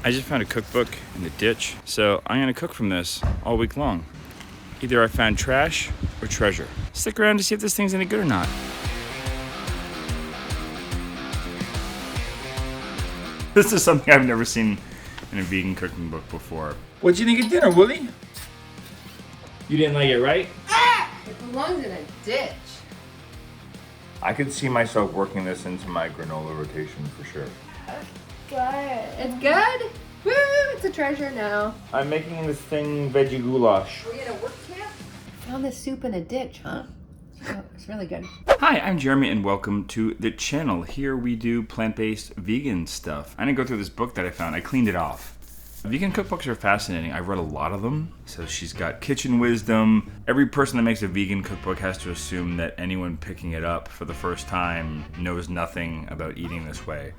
I just found a cookbook in the ditch, so I'm gonna cook from this all week long. Either I found trash or treasure. Stick around to see if this thing's any good or not. This is something I've never seen in a vegan cooking book before. What'd you think of dinner, Willie? You didn't like it, right? It belongs in a ditch. I could see myself working this into my granola rotation for sure. Good. It's good? Woo! It's a treasure now. I'm making this thing veggie goulash. Are we at a work camp? Found this soup in a ditch, huh? Oh, it's really good. Hi, I'm Jeremy and welcome to the channel. Here we do plant-based vegan stuff. I didn't go through this book that I found. I cleaned it off. Vegan cookbooks are fascinating. I've read a lot of them. So she's got kitchen wisdom. Every person that makes a vegan cookbook has to assume that anyone picking it up for the first time knows nothing about eating this way.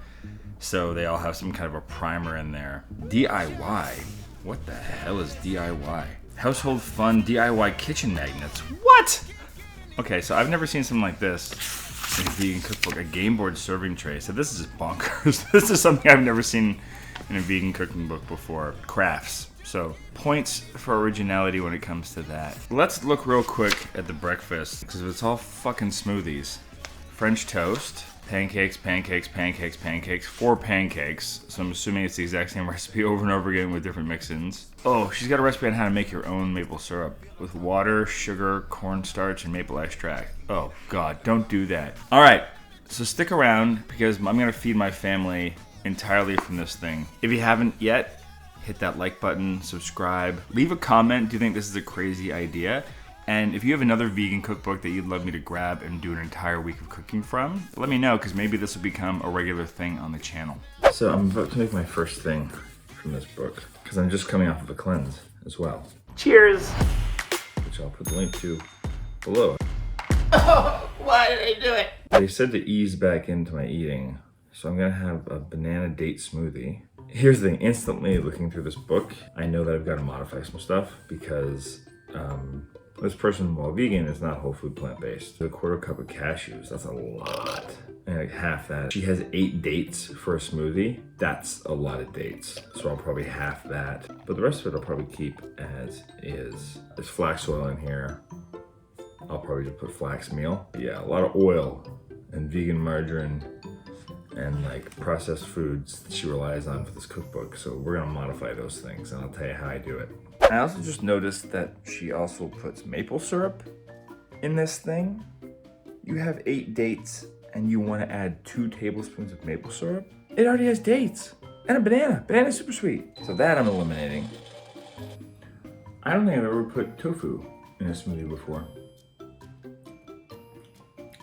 So they all have some kind of a primer in there. DIY? What the hell is DIY? Household fun DIY kitchen magnets. What? Okay, so I've never seen something like this in a vegan cookbook. A game board serving tray. So this is bonkers. This is something I've never seen in a vegan cooking book before. Crafts. So points for originality when it comes to that. Let's look real quick at the breakfast because it's all fucking smoothies. French toast. Pancakes, pancakes, pancakes, pancakes. 4 pancakes. So I'm assuming it's the exact same recipe over and over again with different mix-ins. Oh, she's got a recipe on how to make your own maple syrup with water, sugar, cornstarch, and maple extract. Oh God, don't do that. All right, so stick around because I'm gonna feed my family entirely from this thing. If you haven't yet, hit that like button, subscribe, leave a comment. Do you think this is a crazy idea? And if you have another vegan cookbook that you'd love me to grab and do an entire week of cooking from, let me know because maybe this will become a regular thing on the channel. So I'm about to make my first thing from this book because I'm just coming off of a cleanse as well. Cheers! Which I'll put the link to below. Oh, why did I do it? They said to ease back into my eating, so I'm gonna have a banana date smoothie. Here's the thing, instantly looking through this book, I know that I've got to modify some stuff because this person, while vegan, is not whole food plant-based. A 1/4 cup of cashews, that's a lot. And like half that. She has 8 dates for a smoothie. That's a lot of dates. So I'll probably half that. But the rest of it I'll probably keep as is. There's flax oil in here. I'll probably just put flax meal. Yeah, a lot of oil and vegan margarine and like processed foods that she relies on for this cookbook. So we're gonna modify those things and I'll tell you how I do it. I also just noticed that she also puts maple syrup in this thing. You have 8 dates and you want to add 2 tablespoons of maple syrup? It already has dates and a banana. Banana's super sweet. So that I'm eliminating. I don't think I've ever put tofu in a smoothie before.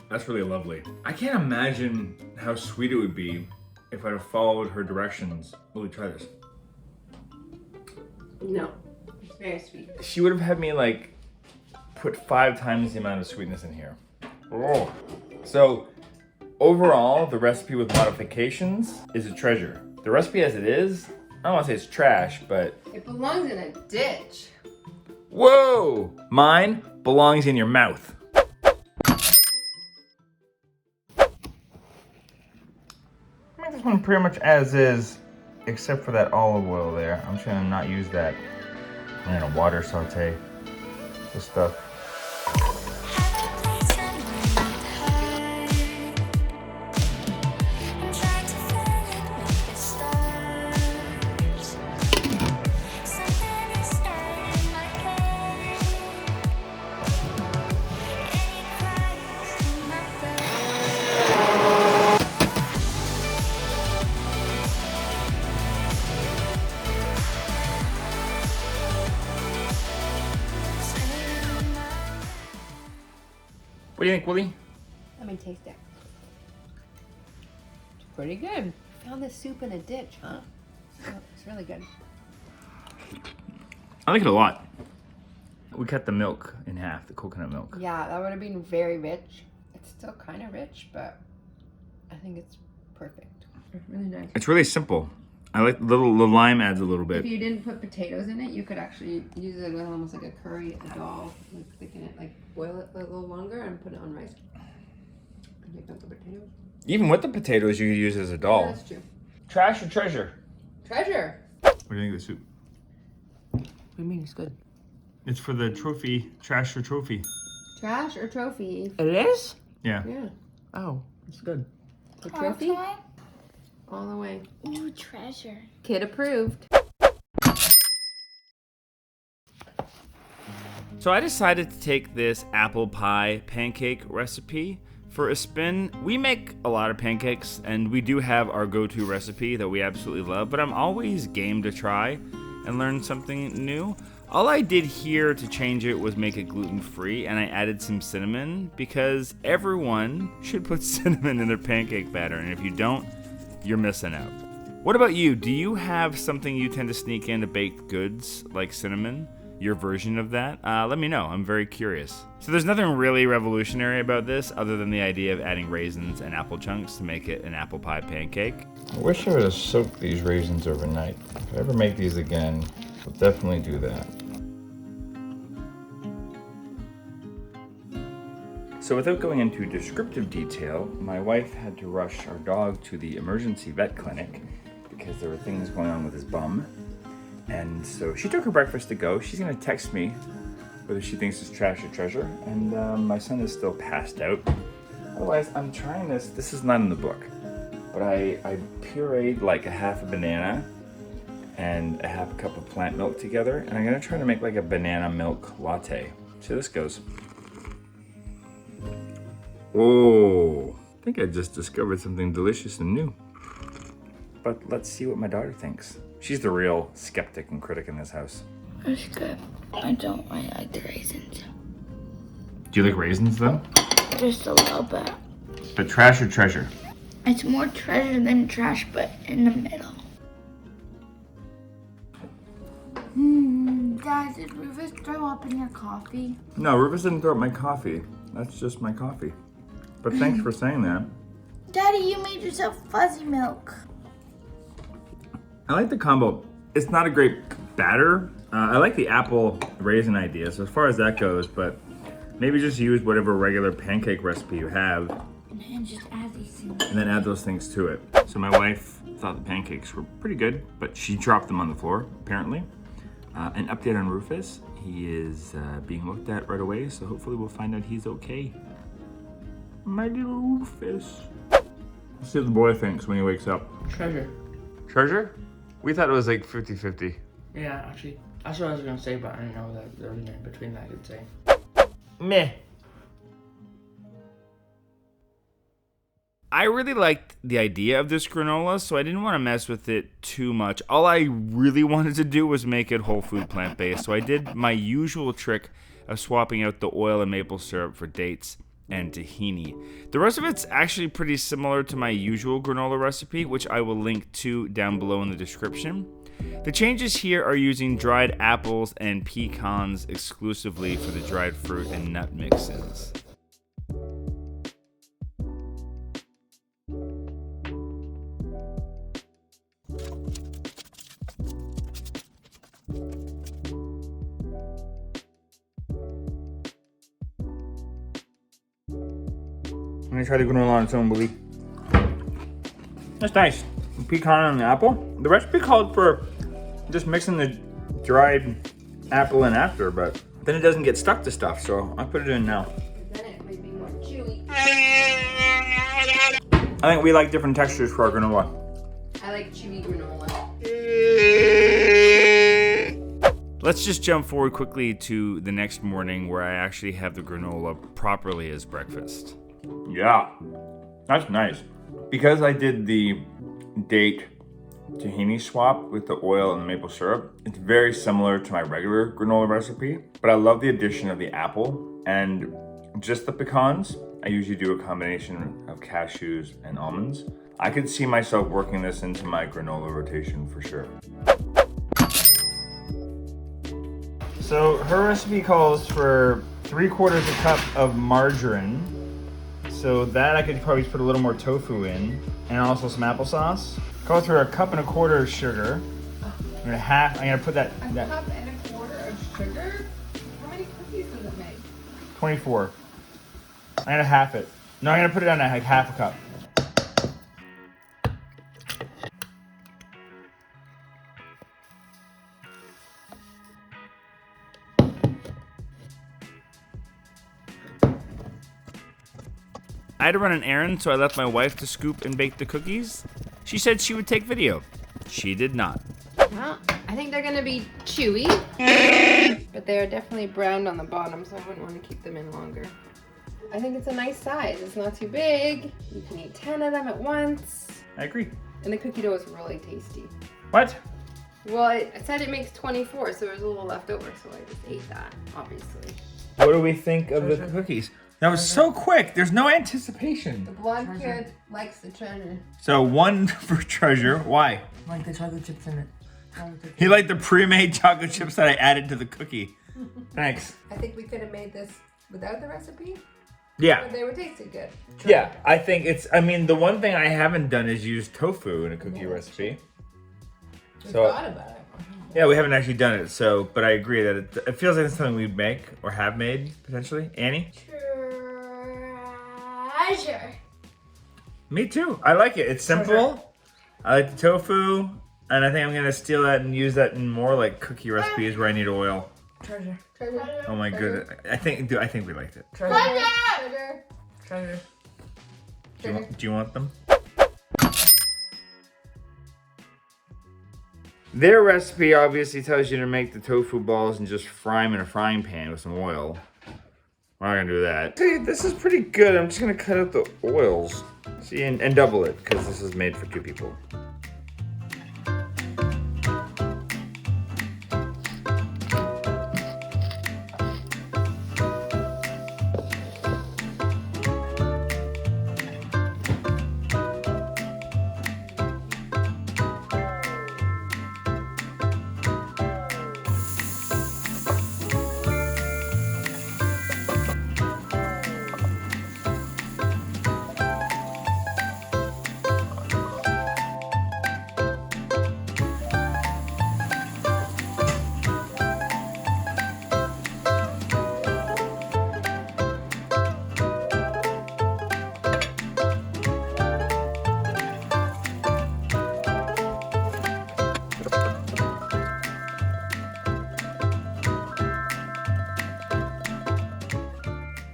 That's really lovely. I can't imagine how sweet it would be if I'd have followed her directions. Will you try this? No. It's very sweet. She would have had me like put 5 times the amount of sweetness in here. Oh. So overall, the recipe with modifications is a treasure. The recipe as it is, I don't want to say it's trash, but It belongs in a ditch. whoa! Mine belongs in your mouth. I make this one pretty much as is, except for that olive oil there. I'm just gonna not use that. I'm gonna water saute this stuff. What do you think, Willie? Let me taste it. It's pretty good. Found this soup in a ditch, huh? Oh, it's really good. I like it a lot. We cut the milk in half, the coconut milk. Yeah, that would have been very rich. It's still kind of rich, but I think it's perfect. It's really nice. It's really simple. I like the lime adds a little bit. If you didn't put potatoes in it, you could actually use it with almost like a curry, a dal, like thicken it, like boil it a little longer and put it on rice. And take out the potatoes. Even with the potatoes, you could use it as a dal. Yeah, that's true. Trash or treasure? Treasure. What do you think of the soup? What do you mean it's good? It's for the trophy, trash or trophy. Trash or trophy? It is? Yeah. Yeah. Oh, it's good. The trophy? All the way. Ooh, treasure. Kid approved. So I decided to take this apple pie pancake recipe for a spin. We make a lot of pancakes, and we do have our go-to recipe that we absolutely love, but I'm always game to try and learn something new. All I did here to change it was make it gluten-free, and I added some cinnamon because everyone should put cinnamon in their pancake batter, and if you don't, you're missing out. What about you? Do you have something you tend to sneak into baked goods like cinnamon? Your version of that? Let me know. I'm very curious. So there's nothing really revolutionary about this other than the idea of adding raisins and apple chunks to make it an apple pie pancake. I wish I would have soaked these raisins overnight. If I ever make these again, I'll definitely do that. So without going into descriptive detail, my wife had to rush our dog to the emergency vet clinic because there were things going on with his bum. And so she took her breakfast to go. She's gonna text me whether she thinks it's trash or treasure. And my son is still passed out. Otherwise, I'm trying this. This is not in the book, but I pureed like a half a banana and a half a cup of plant milk together. And I'm gonna try to make like a banana milk latte. See how this goes. Oh, I think I just discovered something delicious and new. But let's see what my daughter thinks. She's the real skeptic and critic in this house. It's good. I don't really like the raisins. Do you like raisins though? Just a little bit. But trash or treasure? It's more treasure than trash, but in the middle. Dad, did Rufus throw up in your coffee? No, Rufus didn't throw up my coffee. That's just my coffee. But thanks for saying that. Daddy, you made yourself fuzzy milk. I like the combo. It's not a great batter. I like the apple raisin idea, so as far as that goes, but maybe just use whatever regular pancake recipe you have. And just add these things. And then add those things to it. So my wife thought the pancakes were pretty good, but she dropped them on the floor, apparently. An update on Rufus. He is being looked at right away, so hopefully we'll find out he's okay. My little Rufus. Let's see what the boy thinks when he wakes up. Treasure. Treasure? We thought it was like 50-50. Yeah, actually. That's what I was gonna say, but I didn't know that there was an in between that I could say. Meh. I really liked the idea of this granola, so I didn't want to mess with it too much. All I really wanted to do was make it whole food plant-based, so I did my usual trick of swapping out the oil and maple syrup for dates and tahini. The rest of it's actually pretty similar to my usual granola recipe, which I will link to down below in the description. The changes here are using dried apples and pecans exclusively for the dried fruit and nut mixes. I'm gonna try the granola on its own, Willie. That's nice. The pecan and the apple. The recipe called for just mixing the dried apple in after, but then it doesn't get stuck to stuff, so I put it in now. Then it might be more chewy. I think we like different textures for our granola. I like chewy granola. Let's just jump forward quickly to the next morning where I actually have the granola properly as breakfast. Yeah, that's nice. Because I did the date tahini swap with the oil and the maple syrup, it's very similar to my regular granola recipe, but I love the addition of the apple and just the pecans. I usually do a combination of cashews and almonds. I could see myself working this into my granola rotation for sure. So her recipe calls for 3/4 cup of margarine. So that I could probably put a little more tofu in, and also some applesauce. Calls for 1.25 cups of sugar. I'm gonna put that. A cup and 1/4 of sugar? How many cookies does it make? 24. I'm gonna half it. No, I'm gonna put it on like half a cup. I had to run an errand, so I left my wife to scoop and bake the cookies. She said she would take video. She did not. Well, I think they're gonna be chewy, but they're definitely browned on the bottom, so I wouldn't want to keep them in longer. I think it's a nice size. It's not too big. You can eat 10 of them at once. I agree. And the cookie dough is really tasty. What? Well, it said it makes 24, so there's a little left over, so I just ate that, obviously. What do we think of the cookies? That was so quick. There's no anticipation. The blonde kid likes the treasure. So 1 for treasure. Why? Like the chocolate chips in it. He liked the pre-made chocolate chips that I added to the cookie. Thanks. I think we could have made this without the recipe, Yeah. but they would taste good. Yeah, I think the one thing I haven't done is use tofu in a cookie recipe. We So, thought about it. yeah, we haven't actually done it. So, but I agree that it feels like it's something we'd make or have made potentially. Annie? Treasure. Me too. I like it. It's simple. I like the tofu, and I think I'm gonna steal that and use that in more like cookie recipes where I need oil. Treasure. Treasure. Oh my goodness! I think we liked it. Treasure. Treasure. Treasure. Do you want them? Their recipe obviously tells you to make the tofu balls and just fry them in a frying pan with some oil. We're not gonna do that. See, this is pretty good. I'm just gonna cut out the oils. See, and double it, because this is made for 2 people.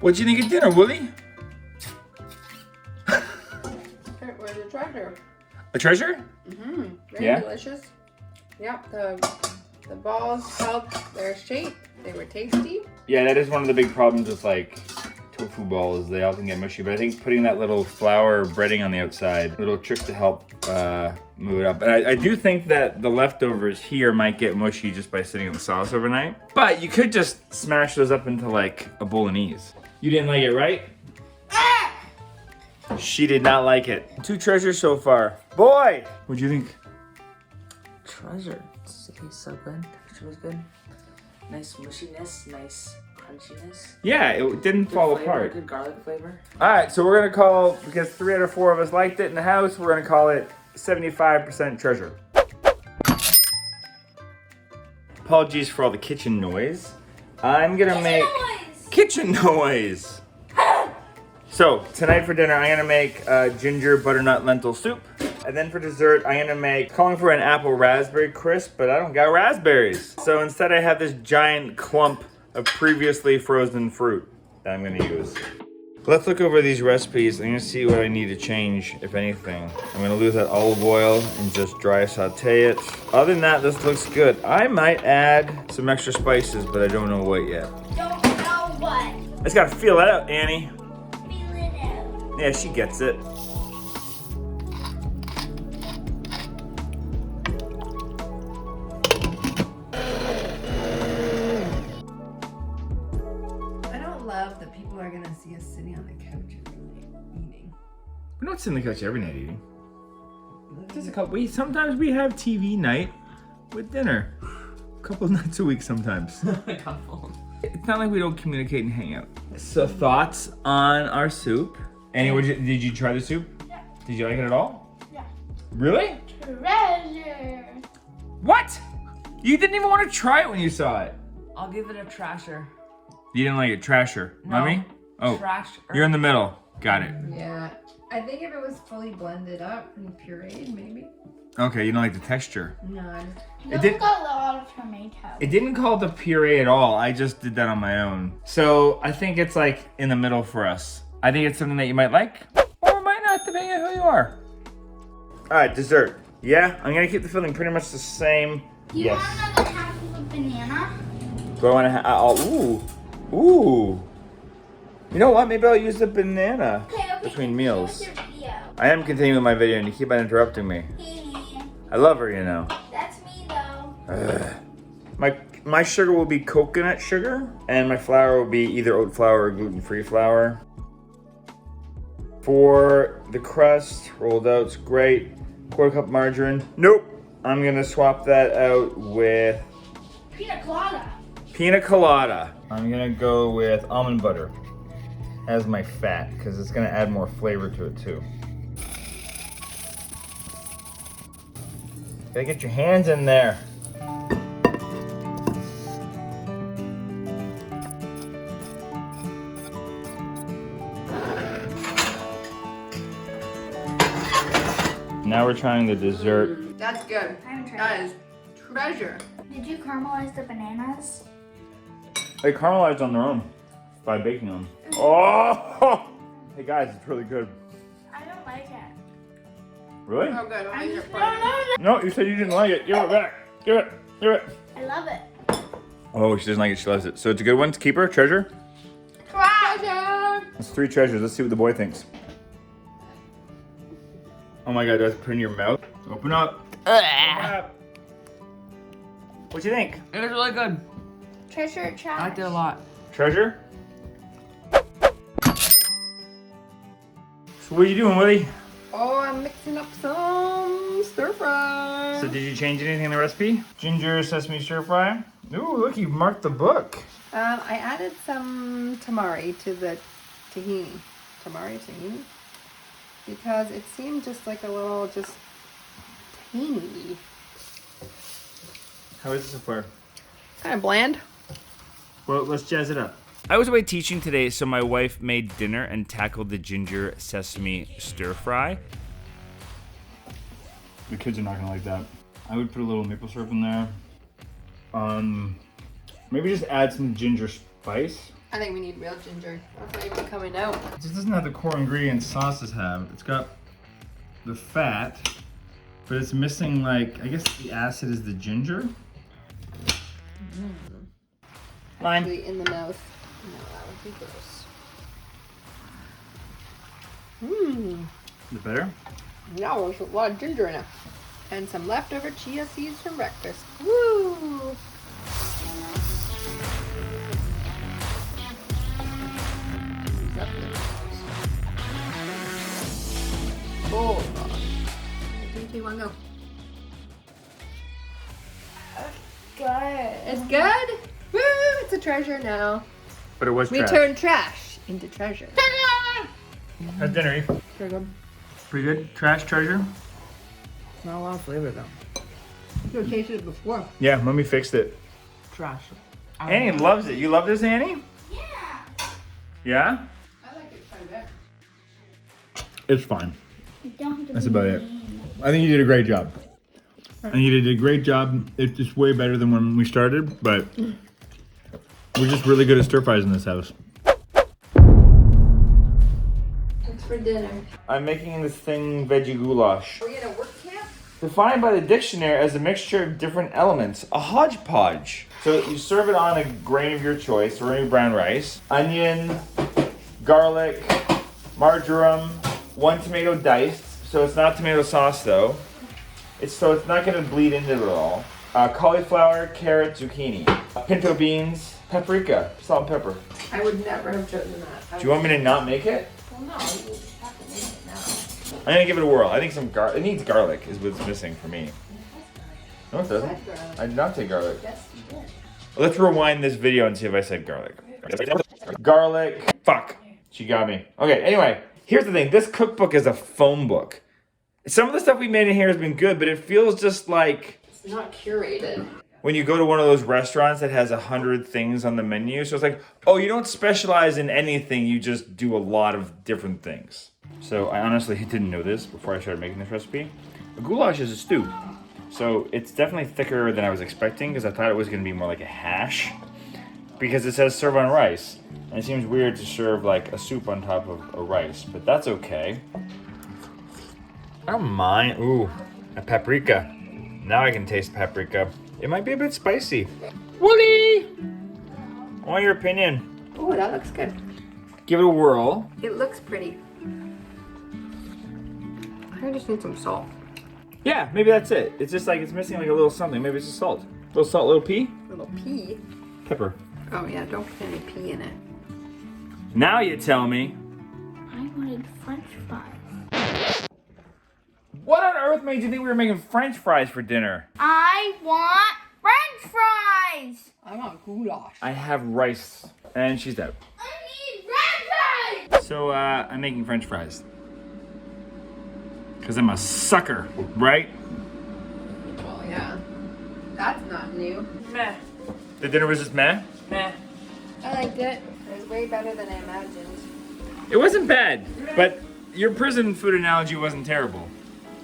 What'd you think of dinner, Wooly? Where's the treasure? A treasure? Very Yeah? delicious. Yep, the balls held their shape. They were tasty. Yeah, that is one of the big problems with like tofu balls. They often get mushy, but I think putting that little flour breading on the outside, a little trick to help move it up. And I do think that the leftovers here might get mushy just by sitting in the sauce overnight. But you could just smash those up into like a bolognese. You didn't like it, right? She did not like it. 2 treasures so far. Boy, what'd you think? Treasure. It tastes so good. Texture was good. Nice mushiness. Nice crunchiness. Yeah, it didn't Good fall flavor, apart. Good garlic flavor. All right, so we're gonna call, because 3 out of 4 of us liked it in the house, we're gonna call it 75% treasure. Apologies for all the kitchen noise. I'm gonna make kitchen noise. So tonight for dinner, I'm gonna make ginger butternut lentil soup. And then for dessert, I'm gonna make, calling for an apple raspberry crisp, but I don't got raspberries. So instead I have this giant clump of previously frozen fruit that I'm gonna use. Let's look over these recipes. I'm gonna see what I need to change, if anything. I'm gonna lose that olive oil and just dry saute it. Other than that, this looks good. I might add some extra spices, but I don't know what yet. Don't know what. I just gotta feel that out, Annie. Feel it out. Yeah, she gets it. I don't love that people are gonna see us sitting on the couch every night eating. We don't sit on the couch every night eating. Just a couple. Sometimes we have TV night with dinner. A couple nights a week sometimes. A couple. It's not like we don't communicate and hang out. So thoughts on our soup? Annie, did you try the soup? Yeah. Did you like it at all? Yeah. Really? Treasure. What? You didn't even want to try it when you saw it. I'll give it a trasher. You didn't like it, trasher. No. Mommy? Oh, Trash. you're in the middle. Got it. Yeah. I think if it was fully blended up and pureed, maybe. Okay, you don't like the texture. No, No, did- got a lot of tomato. It didn't call it the puree at all. I just did that on my own. So I think it's like in the middle for us. I think it's something that you might like, or might not, depending on who you are. All right, dessert. Yeah, I'm gonna keep the filling pretty much the same. Do you want another half of a banana? Do I want to? Ooh. You know what? Maybe I'll use the banana between meals. Your video. I am continuing my video, and you keep on interrupting me. I love her, you know. That's me though. My sugar will be coconut sugar, and my flour will be either oat flour or gluten-free flour. For the crust, rolled oats, great. Quarter cup margarine. Nope. I'm gonna swap that out with Pina colada. pina colada. I'm gonna go with almond butter as my fat, because it's gonna add more flavor to it too. Gotta get your hands in there. Now we're trying the dessert. That's good. I haven't tried That it. is treasure. Did you caramelize the bananas? They caramelized on their own by baking them. Oh! Hey guys, it's really good. I don't like it. Really? Oh, good. I'll eat it for No, you. no, No, you said you didn't like it. Give it back. Give it. I love it. Oh, she doesn't like it. She loves it. So it's a good one to keep her. Treasure? Treasure! It's 3 treasures. Let's see what the boy thinks. Oh my god, do I have to put it in your mouth? Open up. Open up. What do you think? It was really good. Treasure or trash? I liked it a lot. Treasure? So what are you doing, Willie? Oh, I'm mixing up some stir fry. So did you change anything in the recipe? Ginger sesame stir fry. Ooh, look, you marked the book. I added some tamari to the tahini. Tamari tahini? Because it seemed just like a little, just tahini. How is it so far? Kind of bland. Well, let's jazz it up. I was away teaching today, so my wife made dinner and tackled the ginger sesame stir fry. The kids are not gonna like that. I would put a little maple syrup in there. Maybe just add some ginger spice. I think we need real ginger. That's not even coming out. It just doesn't have the core ingredients sauces have. It's got the fat, but it's missing, like, I guess the acid is the ginger. Lime. Actually, in the mouth. No, that would be gross. Mmm. Is it better? Yeah, there's a lot of ginger in it. And some leftover chia seeds from breakfast. Woo! Oh, God. 3, 2, 1, go. Good. It's good? Woo! It's a treasure now. But it was We trash. turn trash into treasure. How's dinner, Eve? Very good. Pretty good. Trash treasure? Not a lot of flavor though. You have tasted it before. Yeah, Mommy fixed it. Trash. Annie loves it. You love this, Annie? Yeah. Yeah? I like it quite a bit. It's fine. You don't have to That's be about it. mean. I think you did a great job. I think you did a great job. It's just way better than when we started, but we're just really good at stir fries in this house. What's for dinner? I'm making this thing veggie goulash. Are we in a work camp? Defined by the dictionary as a mixture of different elements, a hodgepodge. So you serve it on a grain of your choice, or any brown rice, onion, garlic, marjoram, 1 tomato diced. So it's not tomato sauce though. It's not gonna bleed into it at all. Cauliflower, carrot, zucchini, pinto beans, paprika, salt and pepper. I would never have chosen that. Do you want me to not make it? Well, no, you have to make it now. I'm gonna give it a whirl. I think it needs garlic is what's missing for me. No, it doesn't. Said garlic. I did not say garlic. Yes, you did. Let's rewind this video and see if I said garlic. Garlic. Fuck. She got me. Okay, anyway, here's the thing. This cookbook is a phone book. Some of the stuff we made in here has been good, but it feels just like It's not curated. when you go to one of those restaurants that has 100 things on the menu. So it's like, oh, you don't specialize in anything. You just do a lot of different things. So I honestly didn't know this before I started making this recipe. A goulash is a stew. So it's definitely thicker than I was expecting because I thought it was going to be more like a hash. because it says serve on rice. And it seems weird to serve like a soup on top of a rice, but that's okay. I don't mind. Ooh, a paprika. Now I can taste paprika. It might be a bit spicy. Woody! I want your opinion. Oh, that looks good. Give it a whirl. It looks pretty. I just need some salt. Yeah, maybe that's it. It's just like it's missing like a little something. Maybe it's just salt. Little salt, little pea? Little pea. Pepper. Oh yeah, don't put any pea in it. Now you tell me. I wanted French fries. What on earth made you think we were making French fries for dinner? I want French fries. I want goulash. I have rice. And she's dead. I need French fries. So, I'm making French fries. Because I'm a sucker, right? Well, yeah. That's not new. Meh. The dinner was just meh? Meh. I liked it. It was way better than I imagined. It wasn't bad, but your prison food analogy wasn't terrible.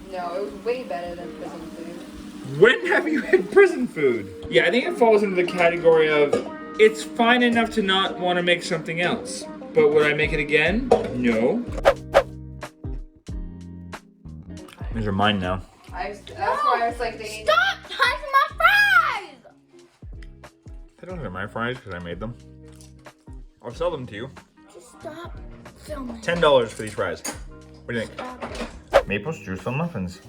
No, it was way better than prison food. When have you had prison food? Yeah, I think it falls into the category of it's fine enough to not want to make something else. But would I make it again? No. These are mine now. That's why I was like, they Stop touching my fries. I don't have my fries because I made them. I'll sell them to you. Just stop filming. $10 for these fries. What do you think? Maple Streusel muffins.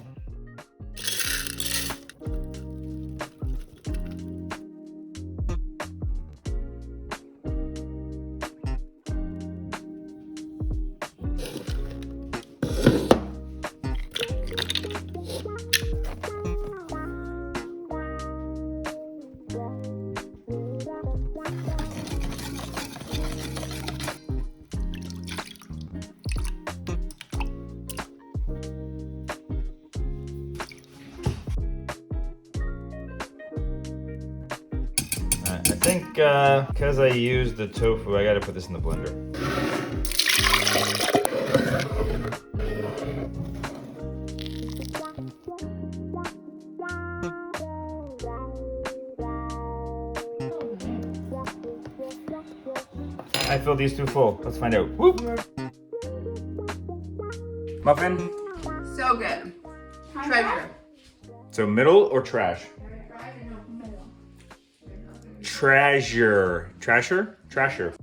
I think because I used the tofu, I gotta put this in the blender. I filled these two full. Let's find out. Whoop! Muffin? so good. Treasure. So middle or trash? Treasure. Trasher? Trasher.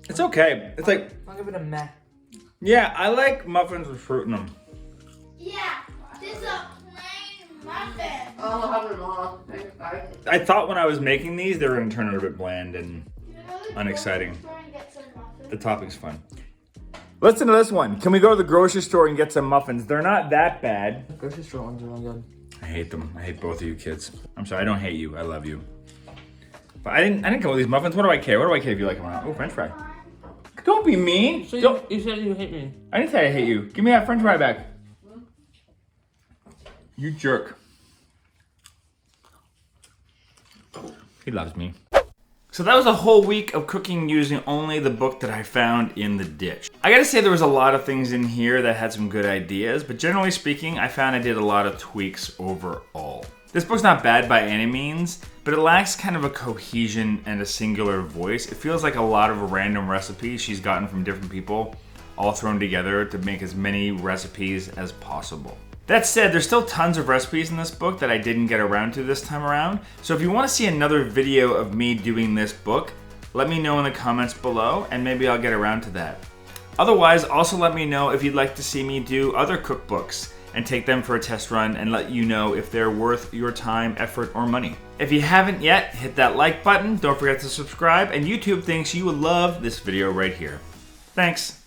It's okay. It's like, I'll give it a meh. yeah, I like muffins with fruit in them. Yeah, this is a plain muffin. I'll have them all. I thought when I was making these, they were gonna turn out a bit bland and unexciting. The topping's fun. Listen to this one. Can we go to the grocery store and get some muffins? They're not that bad. Grocery store ones are really good. I hate them. I hate both of you kids. I'm sorry, I don't hate you. I love you. But I didn't come with these muffins. What do I care? What do I care if you like them or not? Oh, French fry. Don't be mean. So Don't. you said you hate me. I didn't say I hate you. Give me that French fry back. You jerk. He loves me. So that was a whole week of cooking using only the book that I found in the ditch. I gotta say there was a lot of things in here that had some good ideas, but generally speaking, I found I did a lot of tweaks overall. This book's not bad by any means, but it lacks kind of a cohesion and a singular voice. It feels like a lot of random recipes she's gotten from different people, all thrown together to make as many recipes as possible. That said, there's still tons of recipes in this book that I didn't get around to this time around, so if you want to see another video of me doing this book, let me know in the comments below and maybe I'll get around to that. Otherwise, also let me know if you'd like to see me do other cookbooks and take them for a test run and let you know if they're worth your time, effort, or money. If you haven't yet, hit that like button, don't forget to subscribe, and YouTube thinks you will love this video right here. Thanks.